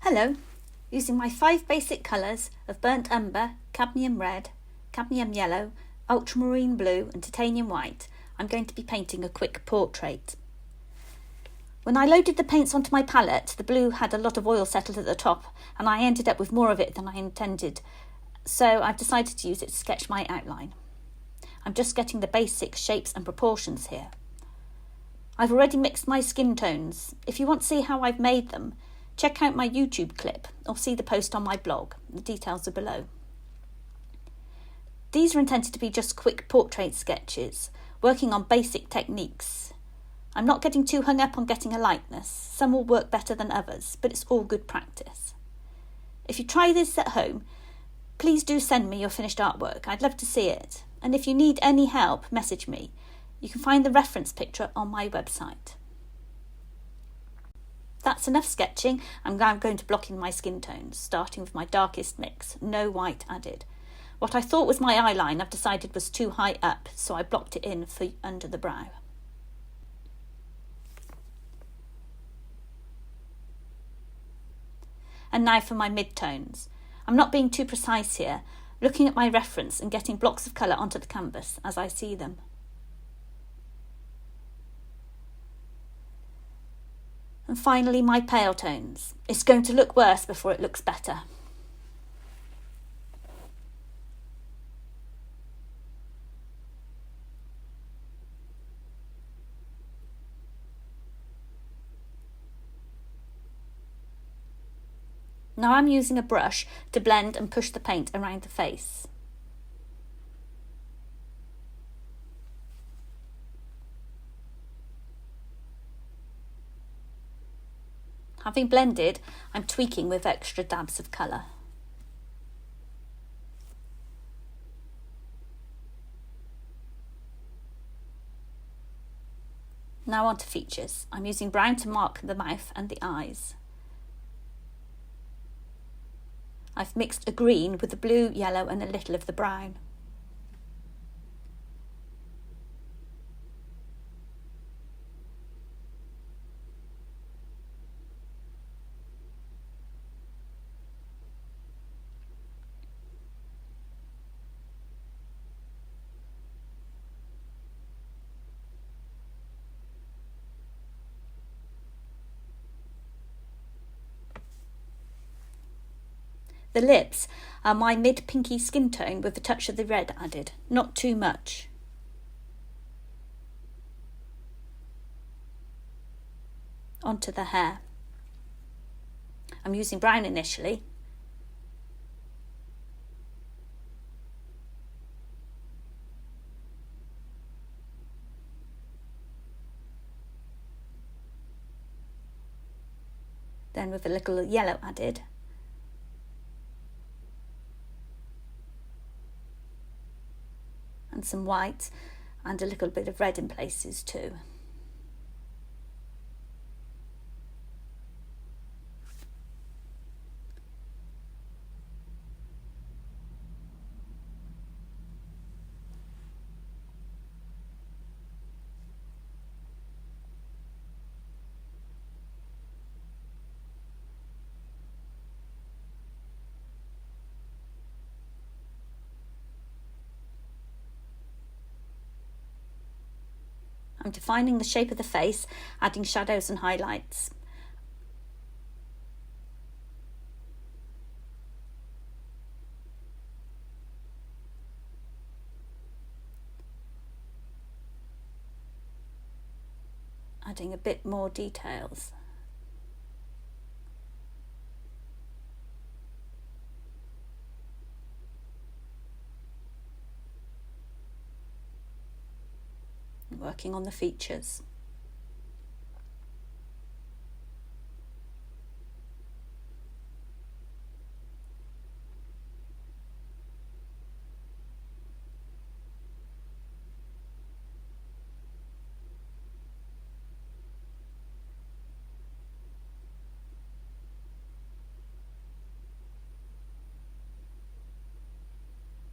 Hello, using my 5 basic colours of burnt umber, cadmium red, cadmium yellow, ultramarine blue and titanium white, I'm going to be painting a quick portrait. When I loaded the paints onto my palette, the blue had a lot of oil settled at the top and I ended up with more of it than I intended, so I've decided to use it to sketch my outline. I'm just getting the basic shapes and proportions here. I've already mixed my skin tones. If you want to see how I've made them, check out my YouTube clip or see the post on my blog. The details are below. These are intended to be just quick portrait sketches, working on basic techniques. I'm not getting too hung up on getting a likeness. Some will work better than others, but it's all good practice. If you try this at home, please do send me your finished artwork. I'd love to see it. And if you need any help, message me. You can find the reference picture on my website. That's enough sketching. I'm now going to block in my skin tones, starting with my darkest mix, no white added. What I thought was my eye line, I've decided was too high up, so I blocked it in for under the brow. And now for my mid-tones. I'm not being too precise here, looking at my reference and getting blocks of colour onto the canvas as I see them. And finally, my pale tones. It's going to look worse before it looks better. Now I'm using a brush to blend and push the paint around the face. Having blended, I'm tweaking with extra dabs of colour. Now on to features. I'm using brown to mark the mouth and the eyes. I've mixed a green with the blue, yellow and a little of the brown. The lips are my mid-pinky skin tone with a touch of the red added, not too much. Onto the hair. I'm using brown initially. Then with a little yellow added. And some white and a little bit of red in places too. I'm defining the shape of the face, adding shadows and highlights. Adding a bit more details. Working on the features.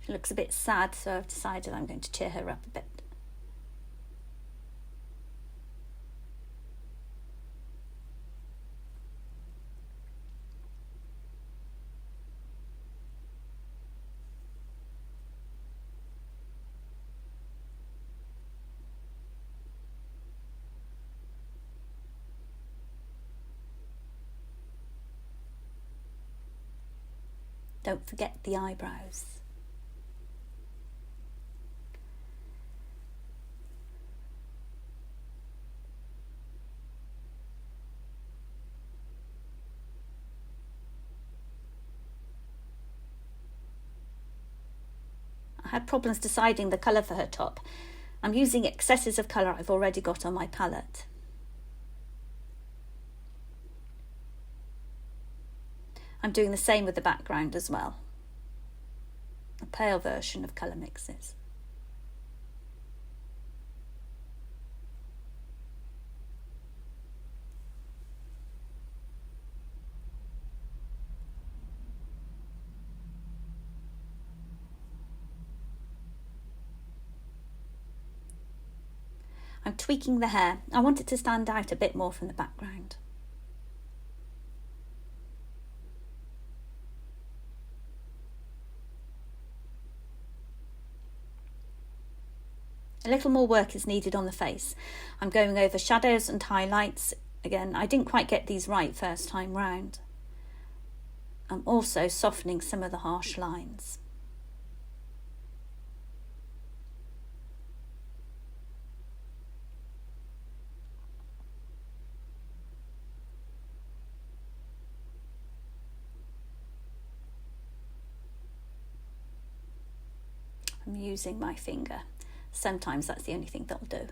She looks a bit sad, so I've decided I'm going to cheer her up a bit. Don't forget the eyebrows. I had problems deciding the colour for her top. I'm using excesses of colour I've already got on my palette. I'm doing the same with the background as well. A pale version of colour mixes. I'm tweaking the hair. I want it to stand out a bit more from the background. A little more work is needed on the face. I'm going over shadows and highlights. Again, I didn't quite get these right first time round. I'm also softening some of the harsh lines. I'm using my finger. Sometimes that's the only thing that'll do.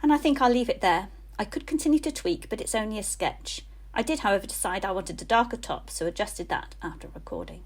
And I think I'll leave it there. I could continue to tweak, but it's only a sketch. I did, however, decide I wanted a darker top, so adjusted that after recording.